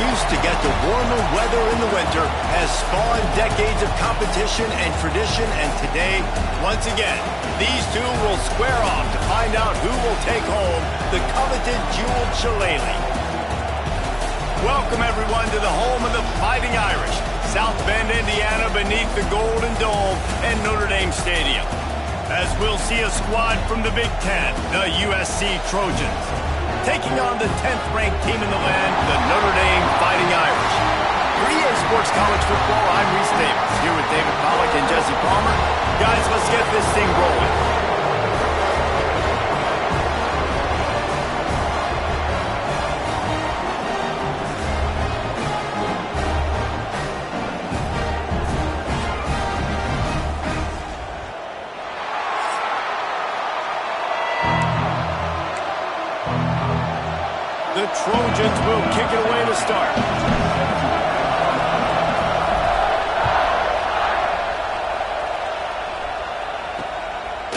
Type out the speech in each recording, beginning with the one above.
excuse to get to warmer weather in the winter has spawned decades of competition and tradition, and today, once again, these two will square off to find out who will take home the coveted jeweled shillelagh. Welcome, everyone, to the home of the Fighting Irish, South Bend, Indiana, beneath the Golden Dome and Notre Dame Stadium. As we'll see a squad from the Big Ten, the USC Trojans, taking on the 10th-ranked team in the land, the Notre Dame Fighting Irish. For EA Sports College Football, I'm Reese Davis, here with David Pollack and Jesse Palmer. Guys, let's get this thing rolling. The Trojans will kick it away to start.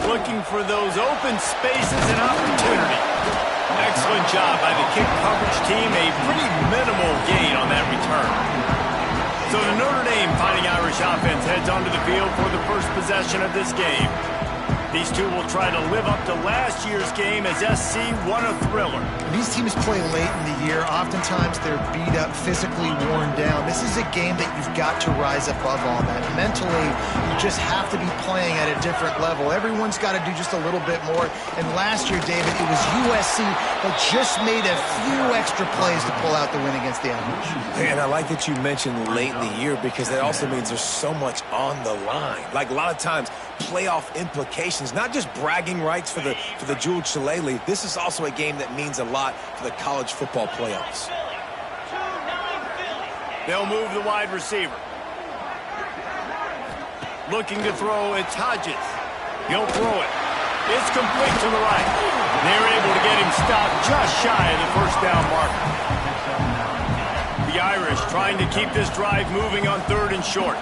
Looking for those open spaces and opportunity. Excellent job by the kick coverage team. A pretty minimal gain on that return. So the Notre Dame Fighting Irish offense heads onto the field for the first possession of this game. These two will try to live up to last year's game as SC won a thriller. These teams play late in the year. Oftentimes they're beat up, physically worn down. This is a game that you've got to rise above all that. Mentally, you just have to be playing at a different level. Everyone's got to do just a little bit more. And last year, David, it was USC that just made a few extra plays to pull out the win against the Irish. And I like that you mentioned late in the year because that also means there's so much on the line. Like a lot of times, playoff implications, not just bragging rights for the jeweled shillelagh. This is also a game that means a lot for the college football playoffs. They'll move the wide receiver. Looking to throw, it's Hodges. He'll throw it. It's complete to the right. They're able to get him stopped just shy of the first down marker. The Irish trying to keep this drive moving on 3rd and short.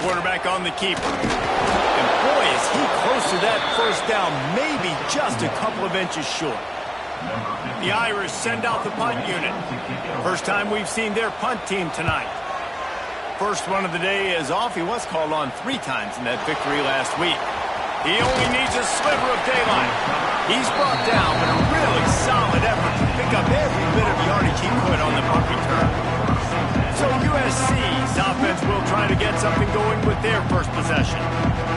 Quarterback on the keeper. And boy, is he close to that first down, maybe just a couple of inches short. The Irish send out the punt unit. First time we've seen their punt team tonight. First one of the day is off. He was called on 3 times in that victory last week. He only needs a sliver of daylight. He's brought down, but a really solid effort to pick up every bit of yardage he could on the punt return. So USC's offense will try to get something going with their first possession.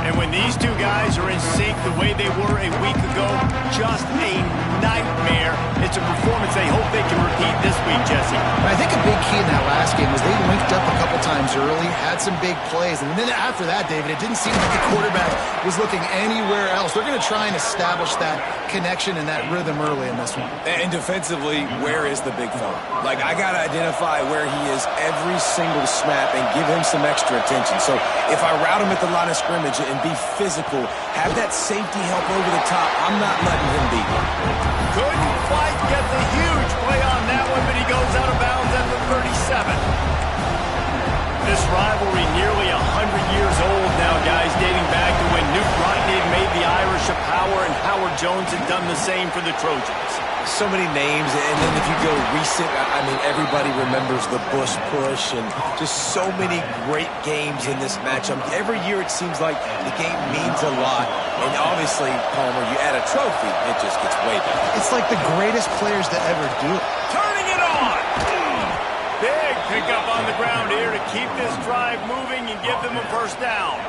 And when these two guys are in sync the way they were a week ago, just a nightmare. It's a performance they hope they can repeat this week, Jesse. I think a big key in that last game was they linked up a couple times early, had some big plays, and then after that, David, it didn't seem like the quarterback was looking anywhere else. They're going to try and establish that connection and that rhythm early in this one. And defensively, where is the big fella? Like, I got to identify where he is every single snap and give him some extra attention. So if I route him at the line of scrimmage and be physical, have that safety help over the top, I'm not letting him beat me. Couldn't quite get the huge play on that one, but he goes out of bounds at the 37. This rivalry nearly 100 years old now, guys, dating back to when Newt Rodney had made the Irish a power and Howard Jones had done the same for the Trojans. So many names, and then if you go recent, I mean, everybody remembers the Bush push and just so many great games in this matchup. Every year it seems like the game means a lot, and obviously, Palmer, you add a trophy, it just gets way better. It's like the greatest players to ever do it. Turning it on! Big pickup on the ground here to keep this drive moving and give them a first down.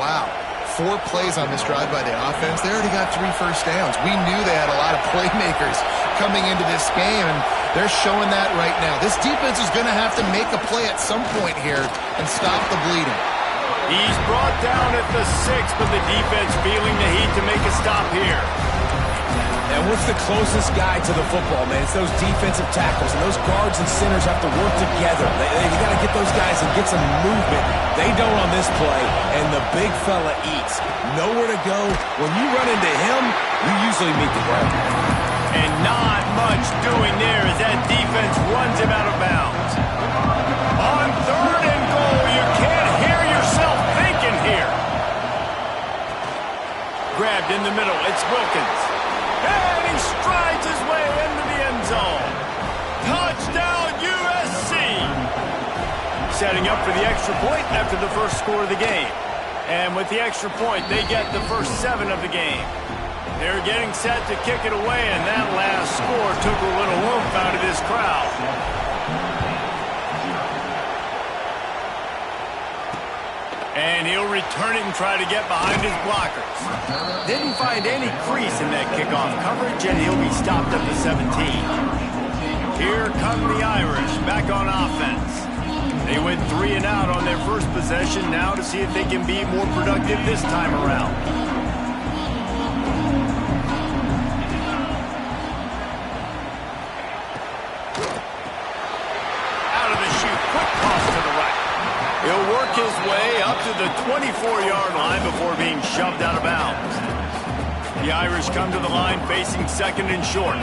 Wow. 4 plays on this drive by the offense. They already got 3 first downs. We knew they had a lot of playmakers coming into this game, and they're showing that right now. This defense is going to have to make a play at some point here and stop the bleeding. He's brought down at the 6, but the defense feeling the heat to make a stop here. And what's the closest guy to the football, man? It's those defensive tackles, and those guards and centers have to work together. You got to get those guys and get some movement. They don't on this play, and the big fella eats. Nowhere to go. When you run into him, you usually meet the ground. And not much doing there as that defense runs him out of bounds. On 3rd and goal, you can't hear yourself thinking here. Grabbed in the middle, it's Wilkins. And he setting up for the extra point after the first score of the game. And with the extra point, they get the first 7 of the game. They're getting set to kick it away, and that last score took a little oomph out of this crowd. And he'll return it and try to get behind his blockers. Didn't find any crease in that kickoff coverage, and he'll be stopped at the 17. Here come the Irish back on offense. They went 3 and out on their first possession, now to see if they can be more productive this time around. Out of the chute, quick toss to the right. He'll work his way up to the 24-yard line before being shoved out of bounds. The Irish come to the line facing second and short.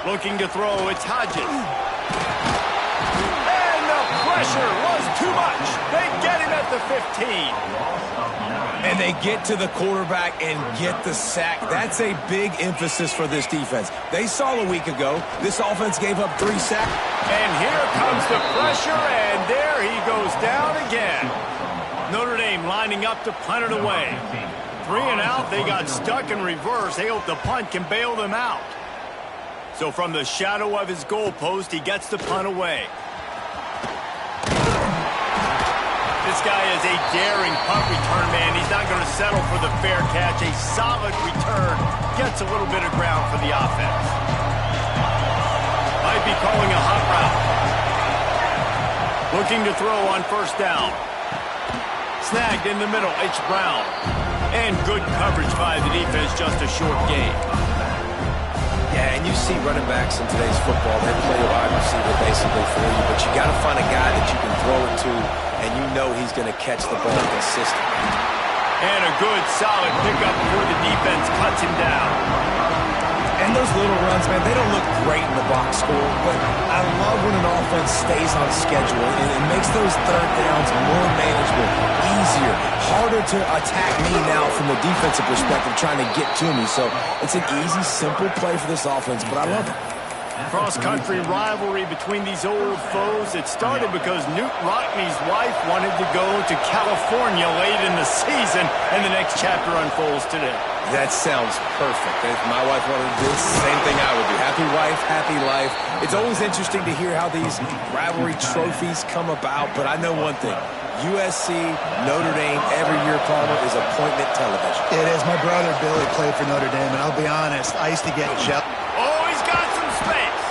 Looking to throw, it's Hodges. Pressure was too much. They get him at the 15. And they get to the quarterback and get the sack. That's a big emphasis for this defense. They saw a week ago, this offense gave up 3 sacks. And here comes the pressure, and there he goes down again. Notre Dame lining up to punt it away. 3 and out, they got stuck in reverse. They hope the punt can bail them out. So from the shadow of his goalpost, he gets the punt away. This guy is a daring punt return man. He's not going to settle for the fair catch. A solid return gets a little bit of ground for the offense. Might be calling a hot route. Looking to throw on first down. Snagged in the middle, H. Brown. And good coverage by the defense, just a short gain. Yeah, and you see running backs in today's football, they play a wide receiver basically for you, but you got to find a guy that you can throw it to, and you know he's going to catch the ball consistently. And a good, solid pickup before the defense cuts him down. And those little runs, man, they don't look great in the box score, but I love when an offense stays on schedule and it makes those third downs more manageable, easier, harder to attack me now from the defensive perspective trying to get to me. So it's an easy, simple play for this offense, but I love it. Cross-country rivalry between these old foes. It started because Newt Rockne's wife wanted to go to California late in the season, and the next chapter unfolds today. That sounds perfect. If my wife wanted to do the same thing I would do. Happy wife, happy life. It's always interesting to hear how these rivalry trophies come about, but I know one thing. USC, Notre Dame, every year, Palmer, is appointment television. It is. My brother Billy played for Notre Dame, and I'll be honest, I used to get jealous. Oh, he's got some space.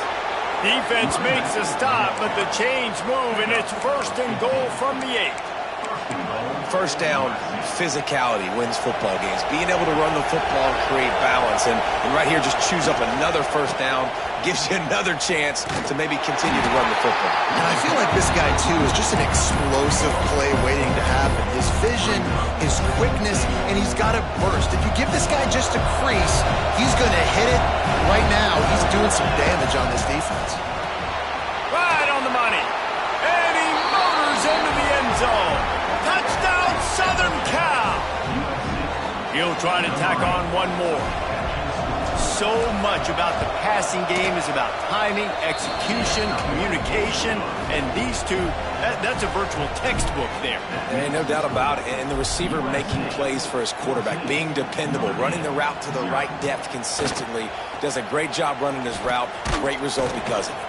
Defense makes a stop, but the chains move, and it's first and goal from the 8. First down, physicality wins football games. Being able to run the football and create balance. And right here, just choose up another first down, gives you another chance to maybe continue to run the football. And I feel like this guy, too, is just an explosive play waiting to happen. His vision, his quickness, and he's got a burst. If you give this guy just a crease, he's going to hit it right now. He's doing some damage on this defense. Right on the money. And he motors into the end zone. Touchdown, Southern Cal. He'll try to tack on one more. So much about the passing game is about timing, execution, communication, and these two, that's a virtual textbook there. Ain't no doubt about it. And the receiver making plays for his quarterback, being dependable, running the route to the right depth consistently, does a great job running his route. Great result because of it.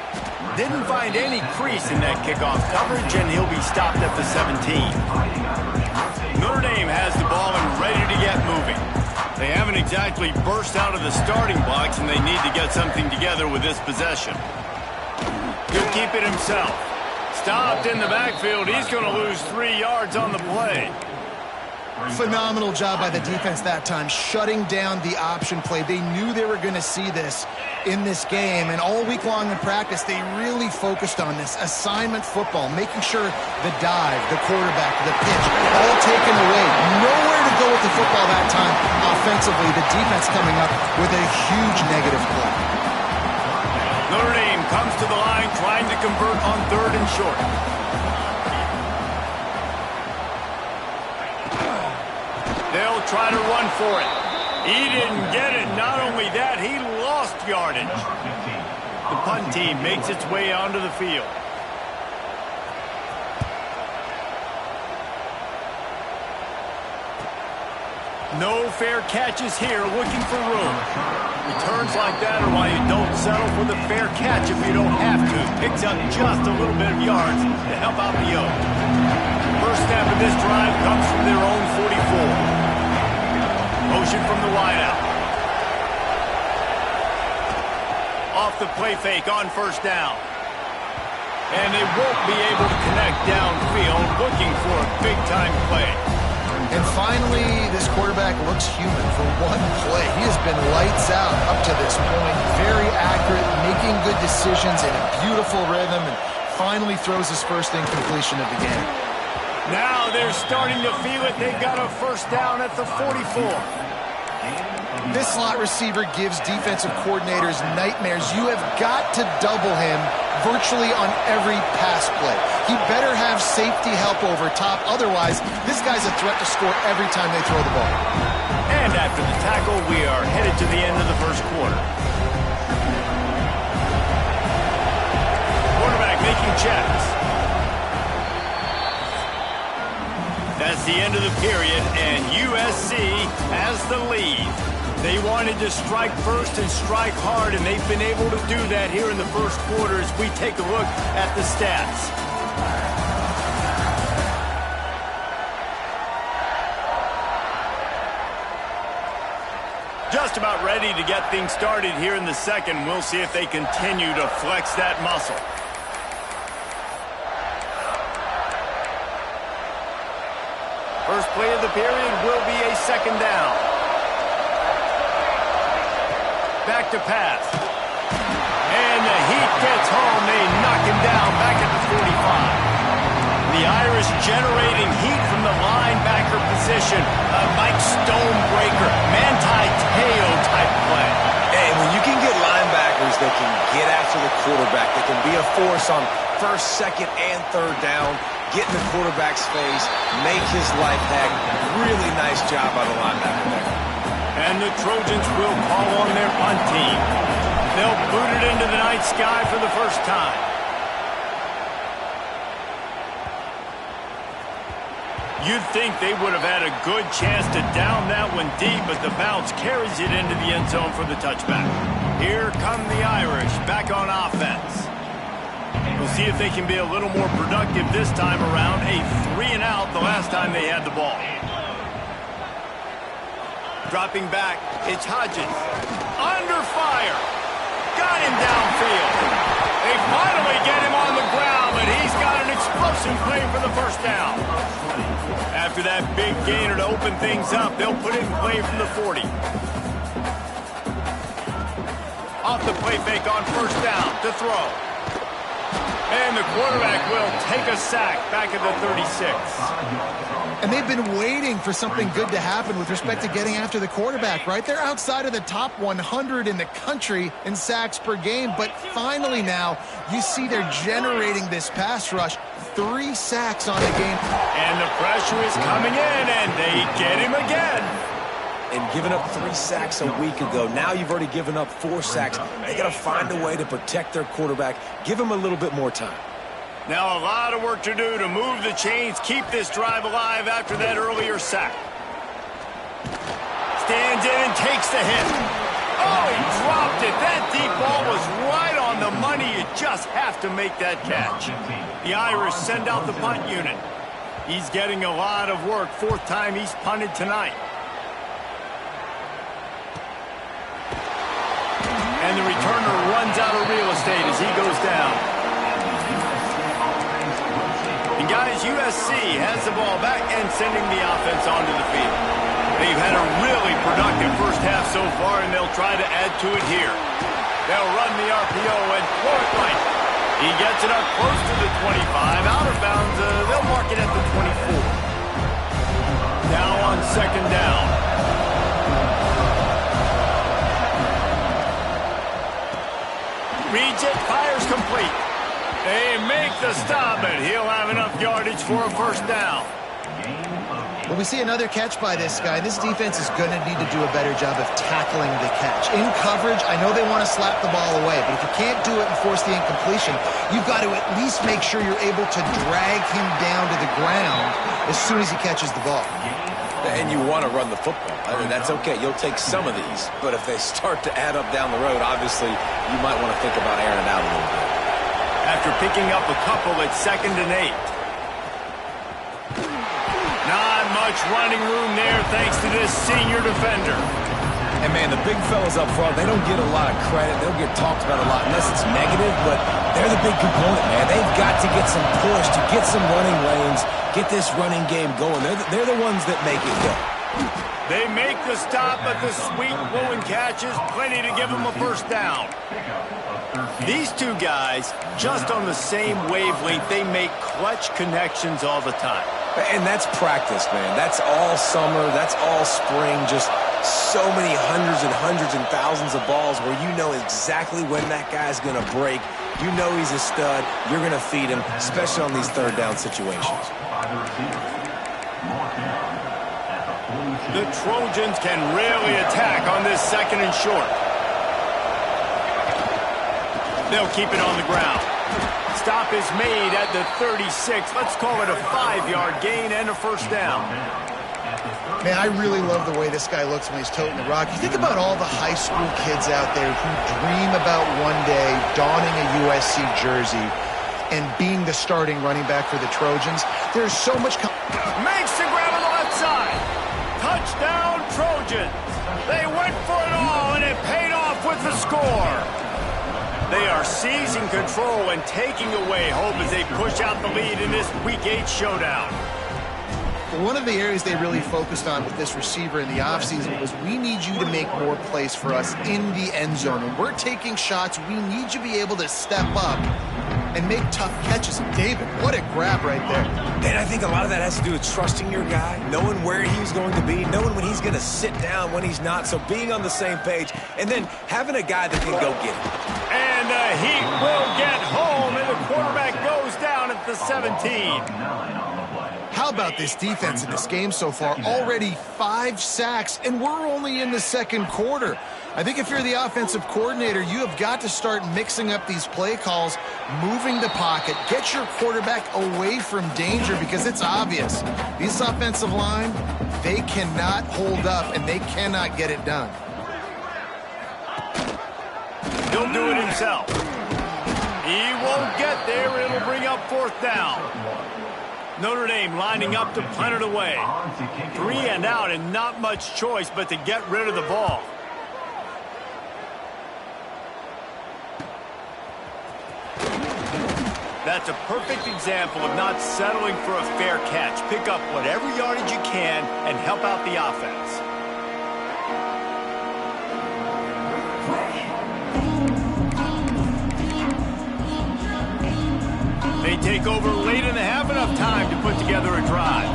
Didn't find any crease in that kickoff coverage, and he'll be stopped at the 17. Notre Dame has the ball and ready to get moving. They haven't exactly burst out of the starting blocks, and they need to get something together with this possession. He'll keep it himself. Stopped in the backfield. He's going to lose 3 yards on the play. Phenomenal job by the defense that time, shutting down the option play. They knew they were going to see this in this game, and all week long in practice, they really focused on this assignment football, making sure the dive, the quarterback, the pitch, all taken away. Nowhere to go with the football that time. Offensively, the defense coming up with a huge negative play. Notre Dame comes to the line trying to convert on 3rd and short. They'll try to run for it. He didn't get it. Not only that, he lost yardage. The punt team makes its way onto the field. No fair catches here, looking for room. Returns like that are why you don't settle for the fair catch if you don't have to. Picks up just a little bit of yards to help out the Oaks. First snap of this drive comes from their own 44. Motion from the wideout. Off the play fake on first down. And they won't be able to connect downfield, looking for a big-time play. And finally, this quarterback looks human for one play. He has been lights out up to this point. Very accurate, making good decisions in a beautiful rhythm, and finally throws his first incompletion of the game. Now they're starting to feel it. They've got a first down at the 44. This slot receiver gives defensive coordinators nightmares. You have got to double him virtually on every pass play. He better have safety help over top. Otherwise, this guy's a threat to score every time they throw the ball. And after the tackle, we are headed to the end of the first quarter. Quarterback making checks. That's the end of the period, and USC has the lead. They wanted to strike first and strike hard, and they've been able to do that here in the first quarter as we take a look at the stats. Just about ready to get things started here in the second. We'll see if they continue to flex that muscle. First play of the period will be a second down. Back to pass. And the Heat gets home. They knock him down back at the 45. The Irish generating heat from the linebacker position. A Mike Stonebreaker, Manti Te'o type play. Hey, when you can get linebackers that can get after the quarterback, that can be a force on first, second, and third down, get in the quarterback's face, make his life heck. Really nice job by the linebacker there. And the Trojans will call on their punt team. They'll boot it into the night sky for the first time. You'd think they would have had a good chance to down that one deep, but the bounce carries it into the end zone for the touchback. Here come the Irish back on offense. We'll see if they can be a little more productive this time around. A 3-and-out the last time they had the ball. Dropping back, it's Hodges. Under fire. Got him downfield. They finally get him on the ground, but he's got an explosive play for the first down. After that big gainer to open things up, they'll put it in play from the 40. Off the play fake on first down to throw. And the quarterback will take a sack back at the 36. And they've been waiting for something good to happen with respect to getting after the quarterback, right? They're outside of the top 100 in the country in sacks per game, but finally now you see they're generating this pass rush. 3 sacks on the game. And the pressure is coming in, and they get him again. And giving up 3 sacks a week ago. Now you've already given up 4 sacks. They got to find a way to protect their quarterback. Give him a little bit more time. Now a lot of work to do to move the chains, keep this drive alive after that earlier sack. Stands in and takes the hit. Oh, he dropped it. That deep ball was right on the money. You just have to make that catch. The Irish send out the punt unit. He's getting a lot of work. 4th time he's punted tonight. And the returner runs out of real estate as he goes down. And guys, USC has the ball back and sending the offense onto the field. They've had a really productive first half so far, and they'll try to add to it here. They'll run the RPO and throw it right. He gets it up close to the 25. Out of bounds, they'll mark it at the 24. Now on second down. Reads it, fires complete. They make the stop, and he'll have enough yardage for a first down. Well, we see another catch by this guy. This defense is going to need to do a better job of tackling the catch. In coverage, I know they want to slap the ball away, but if you can't do it and force the incompletion, you've got to at least make sure you're able to drag him down to the ground as soon as he catches the ball. And you want to run the football. I mean, that's okay. You'll take some of these. But if they start to add up down the road, obviously, you might want to think about airing it out a little bit. After picking up a couple at 2nd and 8. Not much running room there thanks to this senior defender. And, man, the big fellas up front, they don't get a lot of credit. They don't get talked about a lot unless it's negative, but they're the big component, man. They've got to get some push, to get some running lanes, get this running game going. They're the ones that make it go. They make the stop, but the sweet blowing catches, plenty to give them a first down. These two guys, just on the same wavelength, they make clutch connections all the time. And that's practice, man. That's all summer. That's all spring. Just so many hundreds and thousands of balls where you know exactly when that guy's going to break. You know he's a stud. You're going to feed him, especially on these third down situations. The Trojans can really attack on this 2nd and short. They'll keep it on the ground. Stop is made at the 36. Let's call it a 5-yard gain and a first down. Man, I really love the way this guy looks when he's toting the rock. You think about all the high school kids out there who dream about one day donning a USC jersey and being the starting running back for the Trojans. There's so much... Makes the grab on the left side. Touchdown, Trojans. They went for it all, and it paid off with the score. They are seizing control and taking away hope as they push out the lead in this Week 8 showdown. One of the areas they really focused on with this receiver in the offseason was we need you to make more plays for us in the end zone. When we're taking shots, we need you to be able to step up and make tough catches. David, what a grab right there. And I think a lot of that has to do with trusting your guy, knowing where he's going to be, knowing when he's going to sit down, when he's not, so being on the same page, and then having a guy that can go get it. And the Heat will get home, and the quarterback goes down at the 17. How about this defense in this game so far? Already 5 sacks, and we're only in the 2nd quarter. I think if you're the offensive coordinator, you have got to start mixing up these play calls, moving the pocket, get your quarterback away from danger because it's obvious. This offensive line, they cannot hold up, and they cannot get it done. He'll do it himself. He won't get there. It'll bring up 4th down. Notre Dame lining up to punt it away. 3 and out and not much choice but to get rid of the ball. That's a perfect example of not settling for a fair catch. Pick up whatever yardage you can and help out the offense. They take over late and they have enough time to put together a drive.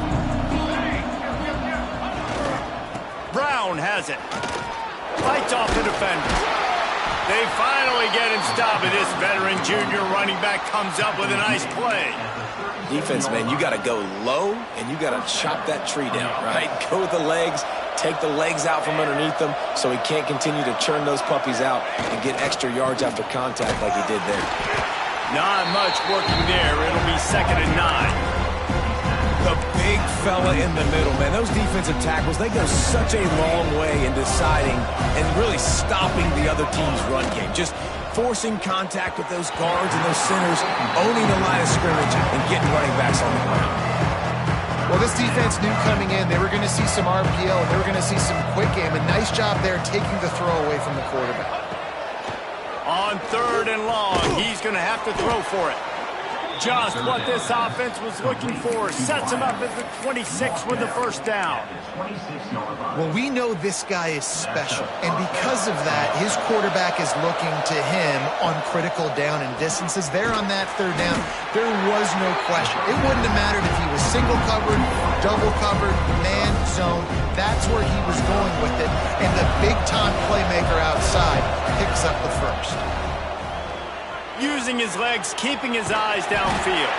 Brown has it. Fights off the defender. They finally get him stopped, and this veteran junior running back comes up with a nice play. Defense, man, you got to go low, and you got to chop that tree down, right? Go with the legs, take the legs out from underneath them so he can't continue to churn those puppies out and get extra yards after contact like he did there. Not much working there. It'll be 2nd and 9. The big fella in the middle, man. Those defensive tackles, they go such a long way in deciding and really stopping the other team's run game. Just forcing contact with those guards and those centers, owning the line of scrimmage, and getting running backs on the ground. Well, this defense knew coming in they were going to see some RPO, and they were going to see some quick game. A nice job there taking the throw away from the quarterback. On 3rd and long, he's going to have to throw for it. Just what this offense was looking for. Sets him up at the 26 with the first down. Well, we know this guy is special, and because of that, his quarterback is looking to him on critical down and distances. There on that 3rd down, there was no question. It wouldn't have mattered if he was single covered, double covered, man, zone. That's where he was going with it, and the big-time playmaker outside picks up the first. Using his legs, keeping his eyes downfield.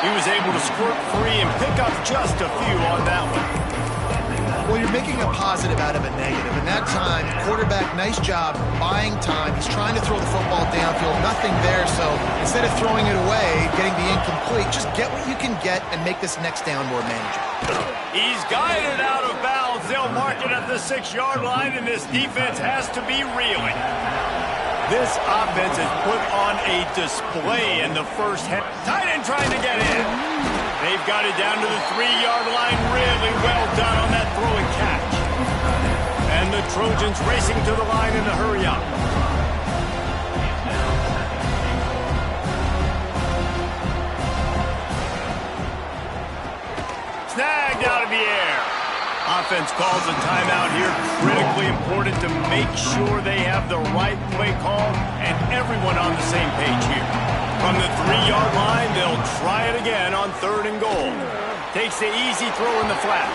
He was able to squirt free and pick up just a few on that one. Well, you're making a positive out of a negative, and that time quarterback, nice job buying time. He's trying to throw the football downfield, nothing there. So instead of throwing it away, getting the incomplete, just get what you can get and make this next down more manageable. He's guided out of bounds. They'll mark it at the 6-yard line, and this defense has to be reeling. This offense has put on a display in the first half. Tight end trying to get in. They've got it down to the 3-yard line. Really well done on that throw and catch. And the Trojans racing to the line in a hurry up. Snagged out of the air. Offense calls a timeout here. Critically important to make sure they have the right play call and everyone on the same page here. From the 3-yard line, they'll try it again on 3rd and goal. Takes the easy throw in the flat.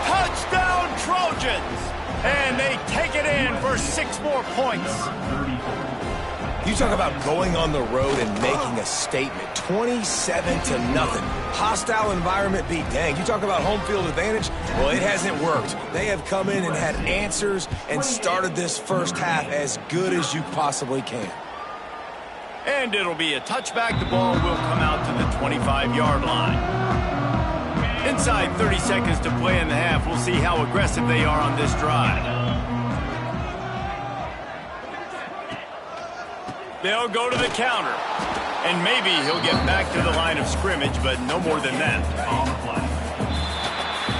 Touchdown, Trojans! And they take it in for 6 more points. You talk about going on the road and making a statement. 27-0. Hostile environment be dang. You talk about home field advantage. Well, it hasn't worked. They have come in and had answers and started this first half as good as you possibly can. And it'll be a touchback. The ball will come out to the 25-yard line. Inside 30 seconds to play in the half. We'll see how aggressive they are on this drive. They'll go to the counter. And maybe he'll get back to the line of scrimmage, but no more than that.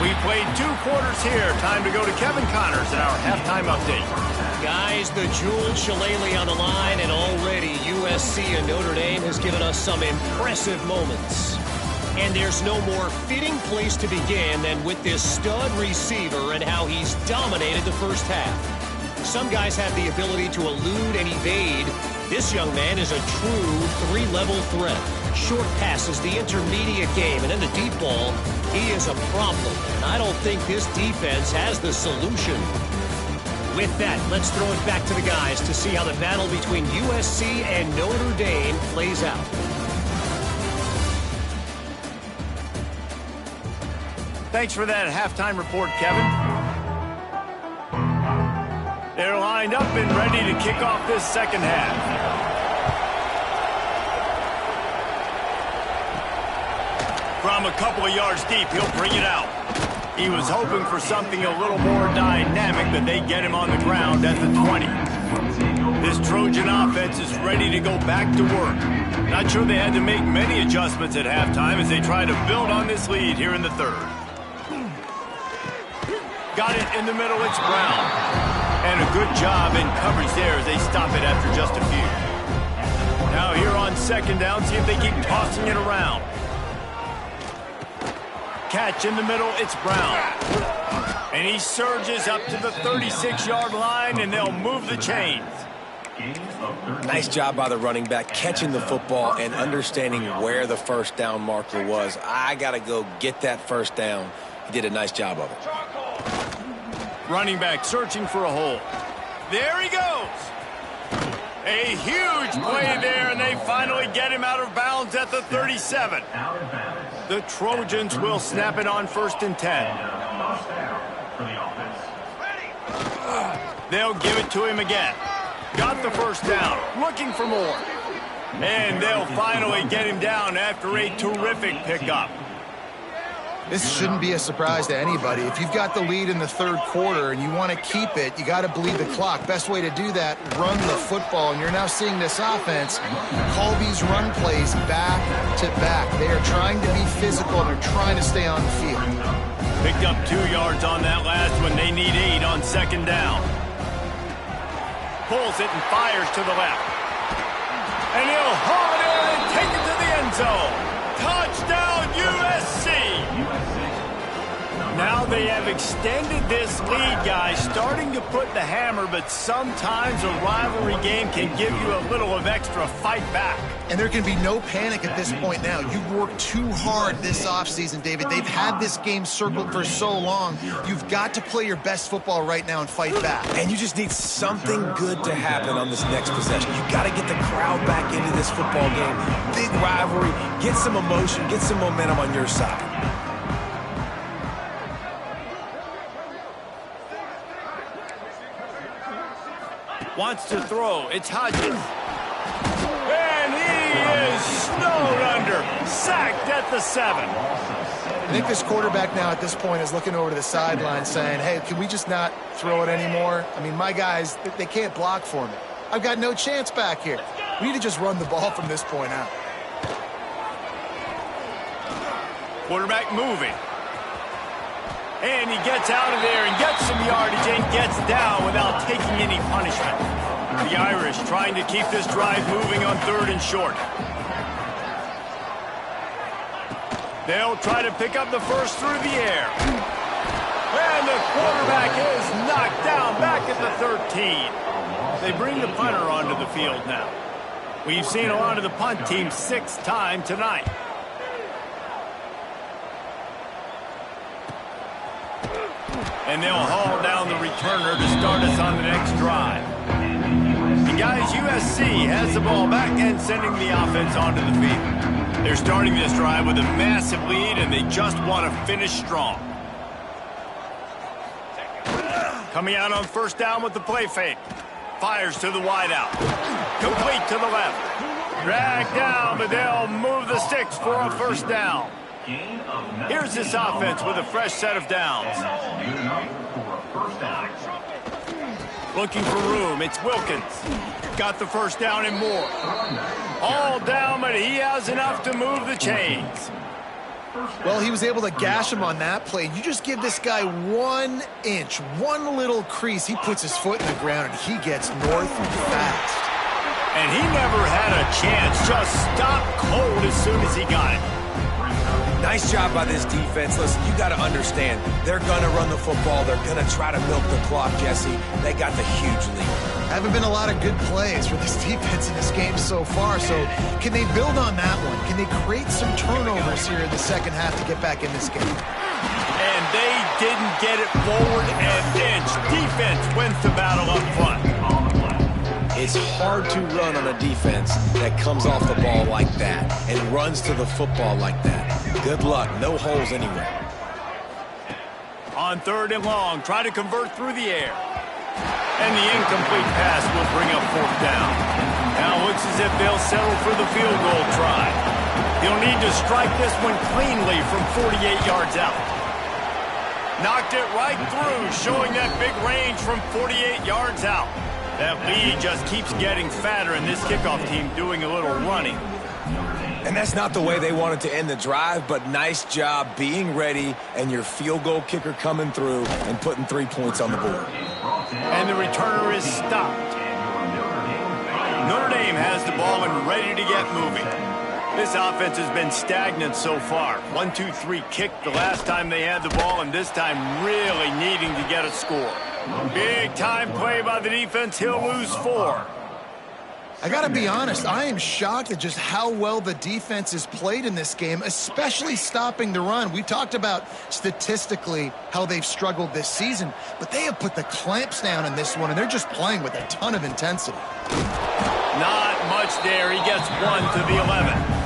We played 2 quarters here. Time to go to Kevin Connors in our halftime update. Guys, the jeweled shillelagh on the line, and already USC and Notre Dame has given us some impressive moments. And there's no more fitting place to begin than with this stud receiver and how he's dominated the first half. Some guys have the ability to elude and evade. This young man is a true 3-level threat. Short passes, the intermediate game, and then the deep ball. He is a problem, and I don't think this defense has the solution. With that, let's throw it back to the guys to see how the battle between USC and Notre Dame plays out. Thanks for that halftime report, Kevin. They're lined up and ready to kick off this second half. From a couple of yards deep, he'll bring it out. He was hoping for something a little more dynamic, but they get him on the ground at the 20. This Trojan offense is ready to go back to work. Not sure they had to make many adjustments at halftime as they try to build on this lead here in the 3rd. Got it in the middle, it's Brown. And a good job in coverage there as they stop it after just a few. Now here on 2nd down, see if they keep tossing it around. Catch in the middle, it's Brown. And he surges up to the 36-yard line, and they'll move the chains. Nice job by the running back, catching the football and understanding where the first down marker was. I got to go get that first down. He did a nice job of it. Running back searching for a hole. There he goes. A huge play there, and they finally get him out of bounds at the 37. The Trojans will snap it on 1st and 10. They'll give it to him again. Got the first down. Looking for more. And they'll finally get him down after a terrific pickup. This shouldn't be a surprise to anybody. If you've got the lead in the 3rd quarter and you want to keep it, you got to bleed the clock. Best way to do that, run the football. And you're now seeing this offense call these run plays back to back. They are trying to be physical and they're trying to stay on the field. Picked up 2 yards on that last one. They need 8 on 2nd down. Pulls it and fires to the left. And he'll haul it in and take it to the end zone. Touchdown, USC! Now they have extended this lead, guys, starting to put the hammer, but sometimes a rivalry game can give you a little of extra fight back. And there can be no panic at this point now. You've worked too hard this offseason, David. They've had this game circled for so long. You've got to play your best football right now and fight back. And you just need something good to happen on this next possession. You got to get the crowd back into this football game. Big rivalry. Get some emotion. Get some momentum on your side. Wants to throw. It's Hodges. And he is snowed under. Sacked at the 7. I think this quarterback now at this point is looking over to the sideline saying, hey, can we just not throw it anymore? I mean, my guys, they can't block for me. I've got no chance back here. We need to just run the ball from this point out. Quarterback moving. And he gets out of there and gets some yardage and gets down without taking any punishment. The Irish trying to keep this drive moving on 3rd and short. They'll try to pick up the first through the air. And the quarterback is knocked down back at the 13. They bring the punter onto the field now. We've seen a lot of the punt team 6th time tonight. And they'll haul down the returner to start us on the next drive. And guys, USC has the ball back and sending the offense onto the field. They're starting this drive with a massive lead, and they just want to finish strong. Coming out on 1st down with the play fake. Fires to the wideout. Complete to the left. Dragged down, but they'll move the sticks for a 1st down. Here's this offense with a fresh set of downs. Looking for room. It's Wilkins. Got the 1st down and more. All down, but he has enough to move the chains. Well, he was able to gash him on that play. You just give this guy 1 inch, one little crease. He puts his foot in the ground, and he gets north fast. And he never had a chance. Just stopped cold as soon as he got it. Nice job by this defense. Listen, you got to understand, they're going to run the football. They're going to try to milk the clock, Jesse. They got the huge lead. Haven't been a lot of good plays for this defense in this game so far, so can they build on that one? Can they create some turnovers here in the second half to get back in this game? And they didn't get it forward an inch. Defense wins the battle up front. It's hard to run on a defense that comes off the ball like that and runs to the football like that. Good luck. No holes anywhere. On 3rd and long, try to convert through the air. And the incomplete pass will bring up 4th down. Now it looks as if they'll settle for the field goal try. He'll need to strike this one cleanly from 48 yards out. Knocked it right through, showing that big range from 48 yards out. That lead just keeps getting fatter, and this kickoff team doing a little running. And that's not the way they wanted to end the drive, but nice job being ready and your field goal kicker coming through and putting 3 points on the board. And the returner is stopped. Notre Dame has the ball and ready to get moving. This offense has been stagnant so far. 1-2-3 kick the last time they had the ball, and this time really needing to get a score. Big time play by the defense. He'll lose 4. I got to be honest, I am shocked at just how well the defense has played in this game, especially stopping the run. We talked about statistically how they've struggled this season, but they have put the clamps down in this one, and they're just playing with a ton of intensity. Not much there. He gets 1 to the 11.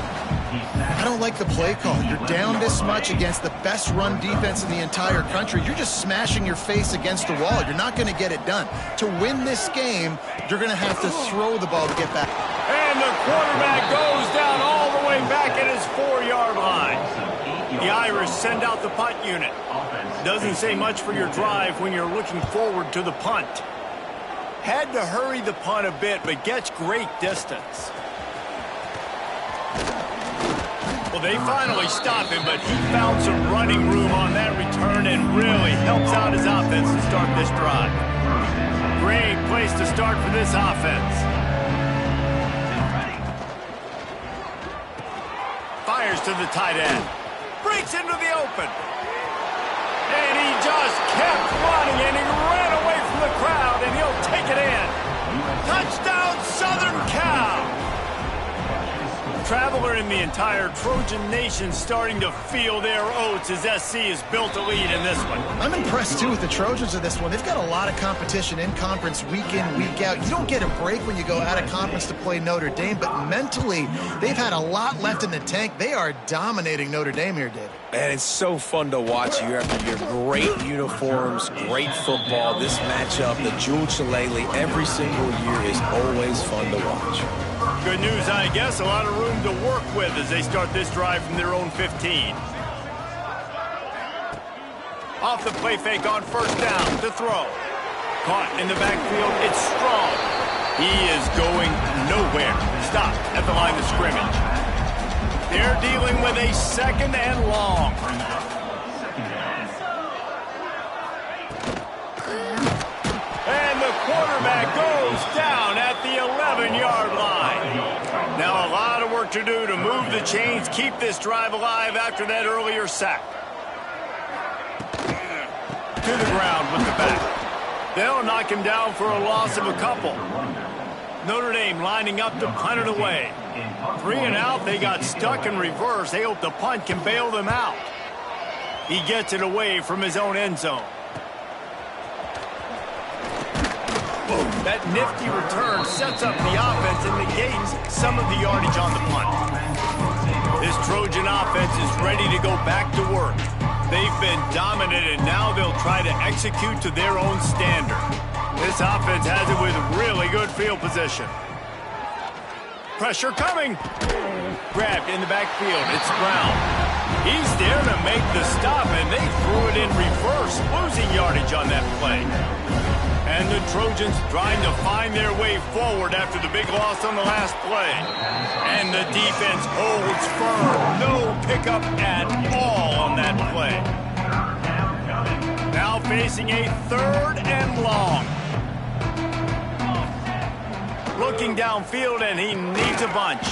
I don't like the play call. You're down this much against the best run defense in the entire country. You're just smashing your face against the wall. You're not going to get it done. To win this game, you're going to have to throw the ball to get back. And the quarterback goes down all the way back at his 4-yard line. The Irish send out the punt unit. Doesn't say much for your drive when you're looking forward to the punt. Had to hurry the punt a bit, but gets great distance. Well, they finally stop him, but he found some running room on that return and really helps out his offense to start this drive. Great place to start for this offense. Fires to the tight end. Breaks into the open. And he just kept running, and he ran away from the crowd, and he'll take it in. Touchdown, Southern Cal! Travel Miller and the entire Trojan Nation starting to feel their oats as SC has built a lead in this one. I'm impressed, too, with the Trojans of this one. They've got a lot of competition in conference week in, week out. You don't get a break when you go out of conference to play Notre Dame, but mentally, they've had a lot left in the tank. They are dominating Notre Dame here, David. And it's so fun to watch year after year. Great uniforms, great football. This matchup, the Jules Shillelagh, every single year is always fun to watch. Good news, I guess. A lot of room to work with as they start this drive from their own 15. Off the play fake on first down to throw. Caught in the backfield. It's Strong. He is going nowhere. Stopped at the line of scrimmage. They're dealing with a second and long. And the quarterback goes down at the 11-yard line. Now a lot of work to do to move the chains, keep this drive alive after that earlier sack. To the ground with the back. They'll knock him down for a loss of a couple. Notre Dame lining up to punt it away. 3 and out, they got stuck in reverse. They hope the punt can bail them out. He gets it away from his own end zone. That nifty return sets up the offense and negates some of the yardage on the punt. This Trojan offense is ready to go back to work. They've been dominant, and now they'll try to execute to their own standard. This offense has it with really good field position. Pressure coming. Grabbed in the backfield. It's Brown. He's there to make the stop, and they threw it in reverse, losing yardage on that play. And the Trojans trying to find their way forward after the big loss on the last play. And the defense holds firm. No pickup at all on that play. Now facing a 3rd and long. Looking downfield, and he needs a bunch.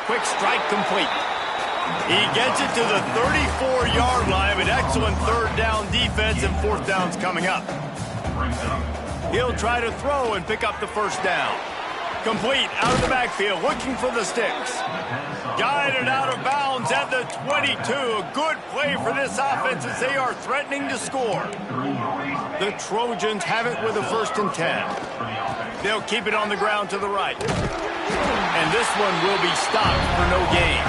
Quick strike complete. He gets it to the 34-yard line. An excellent 3rd down defense, and 4th down's coming up. He'll try to throw and pick up the first down. Complete out of the backfield, looking for the sticks. Guided out of bounds at the 22. A good play for this offense as they are threatening to score. The Trojans have it with a 1st and 10. They'll keep it on the ground to the right. And this one will be stopped for no gain.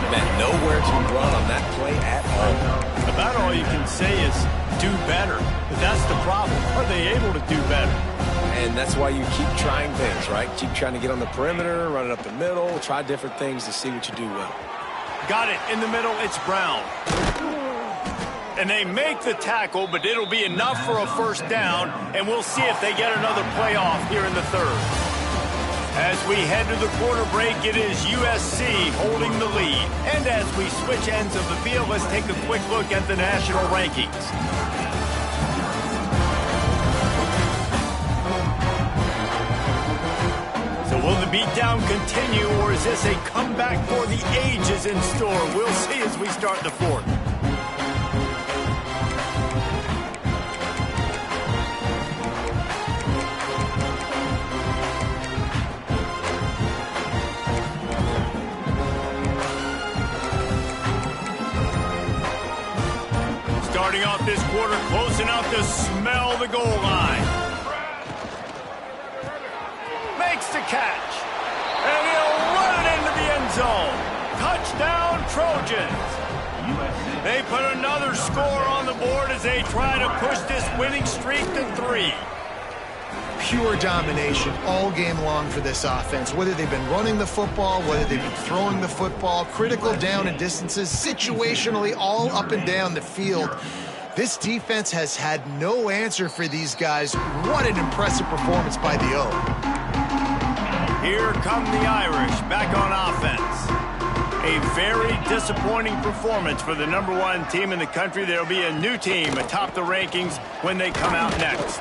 Man, nowhere to run on that play at all. About all you can say is do better. But that's the problem. Are they able to do better? And that's why you keep trying things, right? Keep trying to get on the perimeter, run it up the middle, try different things to see what you do well. Got it in the middle. It's Brown. And they make the tackle, but it'll be enough for a 1st down, and we'll see if they get another play off here in the 3rd. As we head to the quarter break, it is USC holding the lead. And as we switch ends of the field, let's take a quick look at the national rankings. So will the beatdown continue, or is this a comeback for the ages in store? We'll see as we start the 4th. Starting off this quarter close enough to smell the goal line. Makes the catch. And he'll run it into the end zone. Touchdown, Trojans. They put another score on the board as they try to push this winning streak to 3. Pure domination all game long for this offense. Whether they've been running the football, whether they've been throwing the football, critical down and distances, situationally all up and down the field. This defense has had no answer for these guys. What an impressive performance by the O. Here come the Irish back on offense. A very disappointing performance for the #1 team in the country. There'll be a new team atop the rankings when they come out next.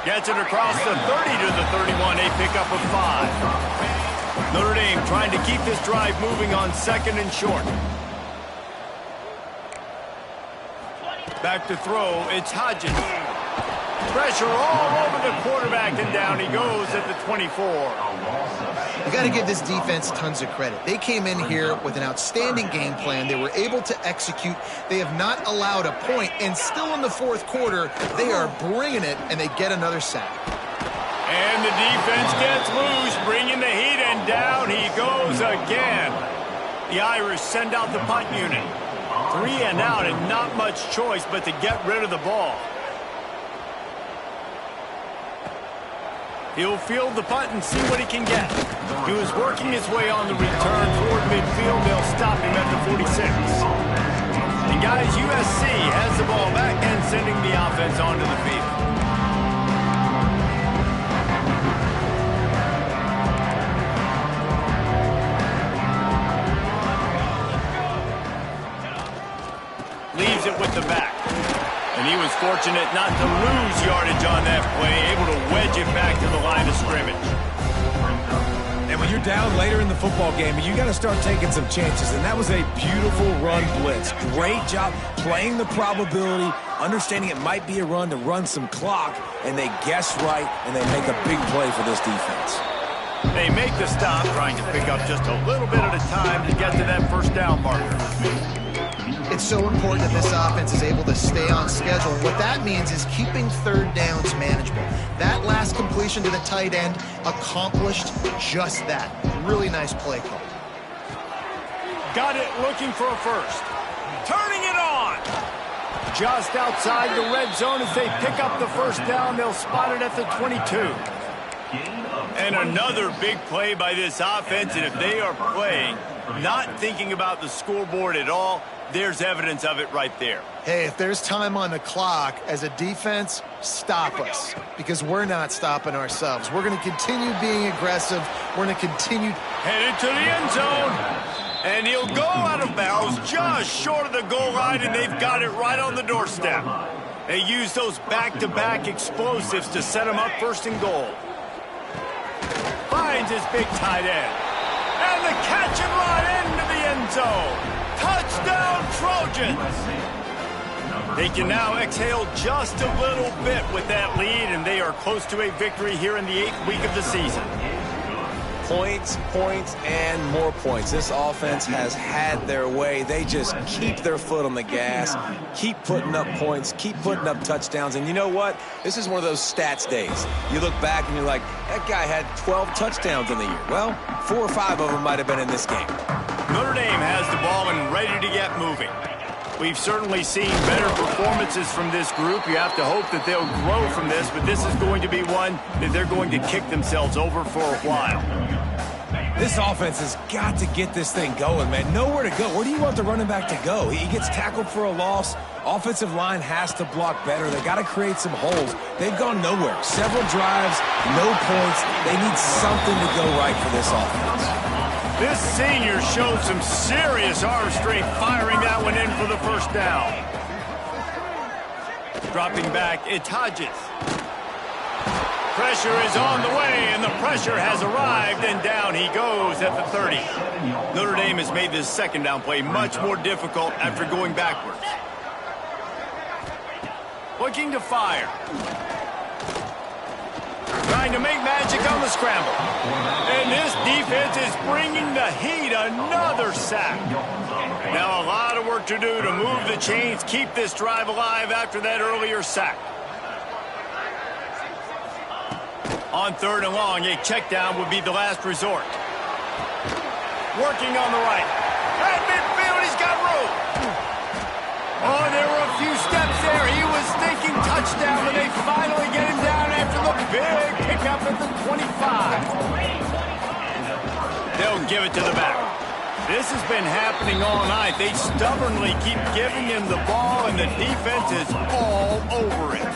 Gets it across the 30 to the 31, a pickup of 5. Notre Dame trying to keep this drive moving on 2nd and short. Back to throw, it's Hodges. Pressure all over the quarterback, and down he goes at the 24. You got to give this defense tons of credit. They came in here with an outstanding game plan. They were able to execute. They have not allowed a point, and still in the fourth quarter, they are bringing it, and they get another sack. And the defense gets loose, bringing the heat, and down he goes again. The Irish send out the punt unit. 3 and out, and not much choice but to get rid of the ball. He'll field the punt and see what he can get. He was working his way on the return toward midfield. They'll stop him at the 46. And guys, USC has the ball back and sending the offense onto the field. Leaves it with the back. And he was fortunate not to lose yardage on that play, able to wedge it back to the line of scrimmage. And when you're down later in the football game, you got to start taking some chances. And that was a beautiful run blitz. Great job playing the probability, understanding it might be a run to run some clock, and they guess right, and they make a big play for this defense. They make the stop, trying to pick up just a little bit at a time to get to that first down marker. It's so important that this offense is able to stay on schedule. What that means is keeping third downs manageable. That last completion to the tight end accomplished just that. Really nice play call. Got it looking for a first. Turning it on. Just outside the red zone as they pick up the first down. They'll spot it at the 22. And another big play by this offense, and if they are playing, not thinking about the scoreboard at all, there's evidence of it right there. Hey, if there's time on the clock, as a defense, stop us, because we're not stopping ourselves. We're going to continue being aggressive. We're going to continue. Headed to the end zone, and he'll go out of bounds just short of the goal line, and they've got it right on the doorstep. They use those back-to-back explosives to set him up first and goal. Finds his big tight end. And the catch and run into the end zone. Touchdown, Trojans! They can now exhale just a little bit with that lead, and they are close to a victory here in the 8th week of the season. Points, points, and more points. This offense has had their way. They just keep their foot on the gas, keep putting up points, keep putting up touchdowns. And you know what? This is one of those stats days. You look back and you're like, that guy had 12 touchdowns in the year. Well, 4 or 5 of them might have been in this game. Notre Dame has the ball and ready to get moving. We've certainly seen better performances from this group. You have to hope that they'll grow from this, but this is going to be one that they're going to kick themselves over for a while. This offense has got to get this thing going, man. Nowhere to go. Where do you want the running back to go? He gets tackled for a loss. Offensive line has to block better. They got to create some holes. They've gone nowhere. Several drives, no points. They need something to go right for this offense. This senior showed some serious arm strength firing that one in for the first down. Dropping back, it's Hodges. Pressure is on the way, and the pressure has arrived, and down he goes at the 30. Notre Dame has made this second down play much more difficult after going backwards. Looking to fire. Trying to make magic on the scramble. And this defense is bringing the heat. Another sack. Now a lot of work to do to move the chains, keep this drive alive after that earlier sack. On 3rd and long, a check down would be the last resort. Working on the right. At midfield, he's got room. Oh, there were a few steps there. He was thinking touchdown, but they finally get him down after the big pickup at the 25. They'll give it to the back. This has been happening all night. They stubbornly keep giving him the ball, and the defense is all over it.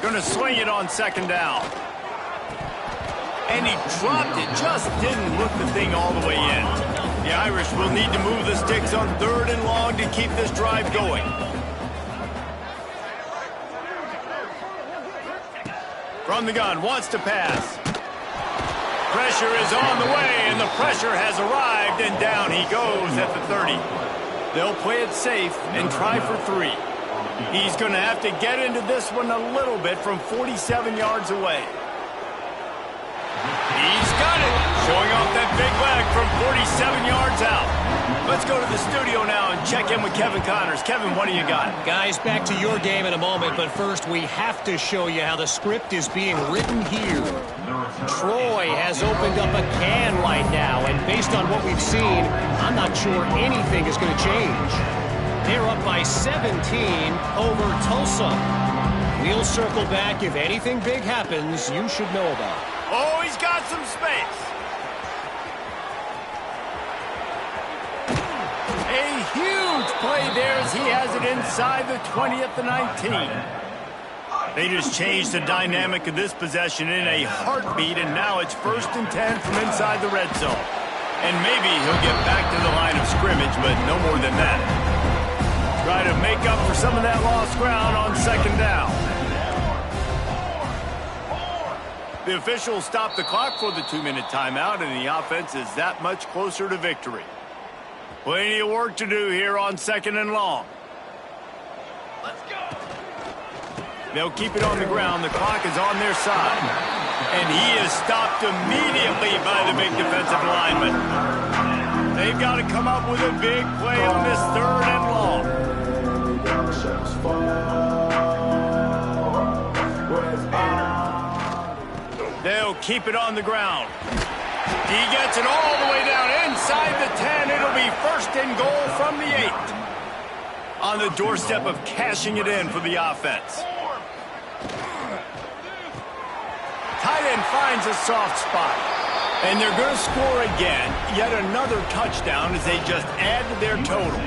Going to swing it on 2nd down. And he dropped it. Just didn't look the thing all the way in. The Irish will need to move the sticks on 3rd and long to keep this drive going. From the gun, wants to pass. Pressure is on the way, and the pressure has arrived, and down he goes at the 30. They'll play it safe and try for 3. He's going to have to get into this one a little bit from 47 yards away. He's got it. Showing off that big leg from 47 yards out. Let's go to the studio now and check in with Kevin Connors. Kevin, what do you got? Guys, back to your game in a moment, but first we have to show you how the script is being written here. Troy has opened up a can right now, and based on what we've seen, I'm not sure anything is going to change. They're up by 17 over Tulsa. We'll circle back if anything big happens you should know about. Oh, he's got some space. A huge play there as he has it inside the 20 at the 19. They just changed the dynamic of this possession in a heartbeat, and now it's 1st and 10 from inside the red zone. And maybe he'll get back to the line of scrimmage, but no more than that. Try to make up for some of that lost ground on 2nd down. The officials stop the clock for the 2-minute timeout, and the offense is that much closer to victory. Plenty of work to do here on 2nd and long. Let's go. They'll keep it on the ground. The clock is on their side. And he is stopped immediately by the big defensive lineman. They've got to come up with a big play on this 3rd and long. They'll keep it on the ground. He gets it all the way down inside the 10. It'll be 1st and goal from the 8. On the doorstep of cashing it in for the offense. Tight end finds a soft spot. And they're going to score again. Yet another touchdown as they just add to their total.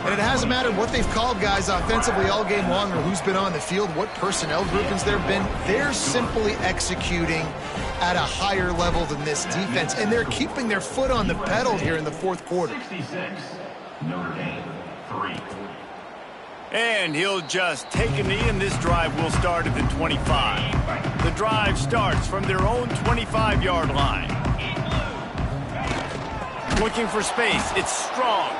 And it hasn't mattered what they've called guys offensively all game long or who's been on the field, what personnel groupings there have been. They're simply executing at a higher level than this defense, and they're keeping their foot on the pedal here in the 4th quarter. 66, Notre Dame, 3. And he'll just take a knee, and this drive will start at the 25. The drive starts from their own 25-yard line. Looking for space. It's Strong.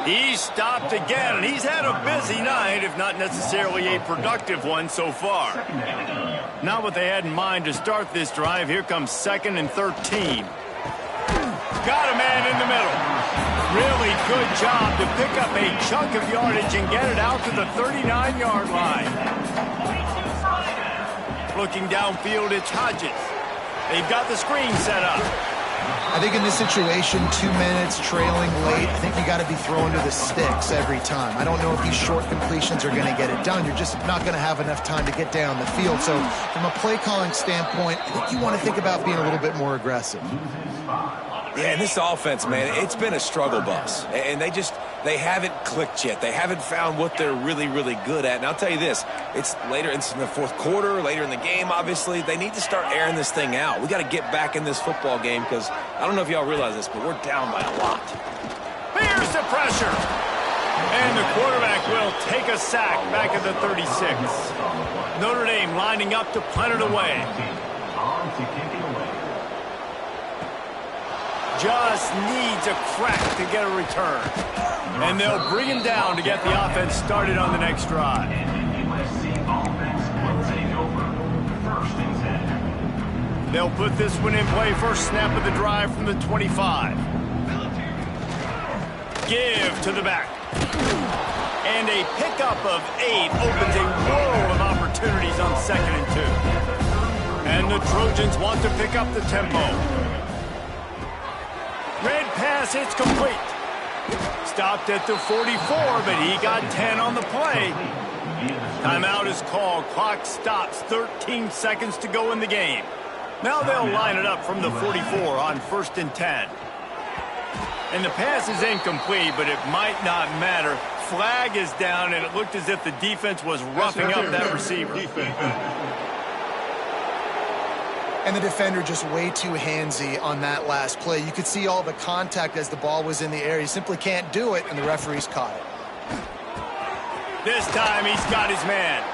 He's stopped again, and he's had a busy night, if not necessarily a productive one so far. Not what they had in mind to start this drive. Here comes 2nd and 13. Got a man in the middle. Really good job to pick up a chunk of yardage and get it out to the 39-yard line. Looking downfield, it's Hodges. They've got the screen set up. I think in this situation, 2 minutes trailing late, I think you got to be throwing to the sticks every time. I don't know if these short completions are going to get it done. You're just not going to have enough time to get down the field. So from a play calling standpoint, I think you want to think about being a little bit more aggressive. Yeah, and this offense, man, it's been a struggle bus. And they haven't clicked yet. They haven't found what they're really, really good at. And I'll tell you this, it's later in the 4th quarter, later in the game, obviously. They need to start airing this thing out. We got to get back in this football game because I don't know if y'all realize this, but we're down by a lot. Here's the pressure. And the quarterback will take a sack back at the 36. Notre Dame lining up to punt it away. Just needs a crack to get a return. And they'll bring him down to get the offense started on the next drive. They'll put this one in play. First snap of the drive from the 25. Give to the back. And a pickup of 8 opens a world of opportunities on 2nd and 2. And the Trojans want to pick up the tempo. Red pass, it's complete. Stopped at the 44, but he got 10 on the play. Timeout is called. Clock stops. 13 seconds to go in the game. Now they'll line it up from the 44 on 1st and 10. And the pass is incomplete, but it might not matter. Flag is down, and it looked as if the defense was roughing up that receiver. And the defender just way too handsy on that last play. You could see all the contact as the ball was in the air. He simply can't do it, and the referee's caught it. This time he's got his man.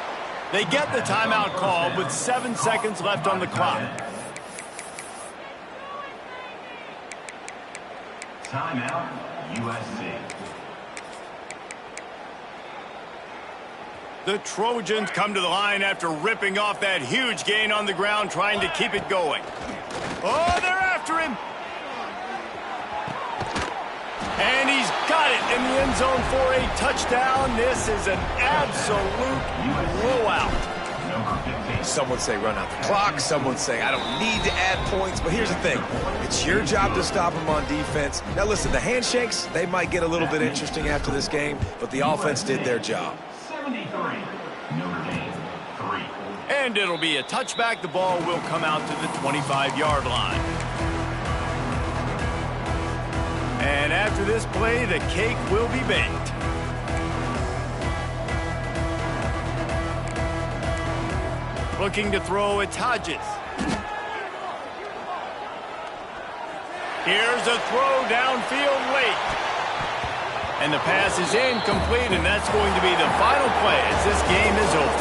They get the timeout called with 7 seconds left on the clock. Timeout, USC. The Trojans come to the line after ripping off that huge gain on the ground, trying to keep it going. Oh, they're after him. And he's got it in the end zone for a touchdown. This is an absolute blowout. Some would say run out the clock. Some would say I don't need to add points. But here's the thing. It's your job to stop them on defense. Now, listen, the handshakes, they might get a little bit interesting after this game, but the offense did their job. 73, Notre Dame 3. And it'll be a touchback. The ball will come out to the 25-yard line. And after this play, the cake will be baked. Looking to throw, it's Hodges. Here's a throw downfield late. And the pass is incomplete, and that's going to be the final play as this game is over.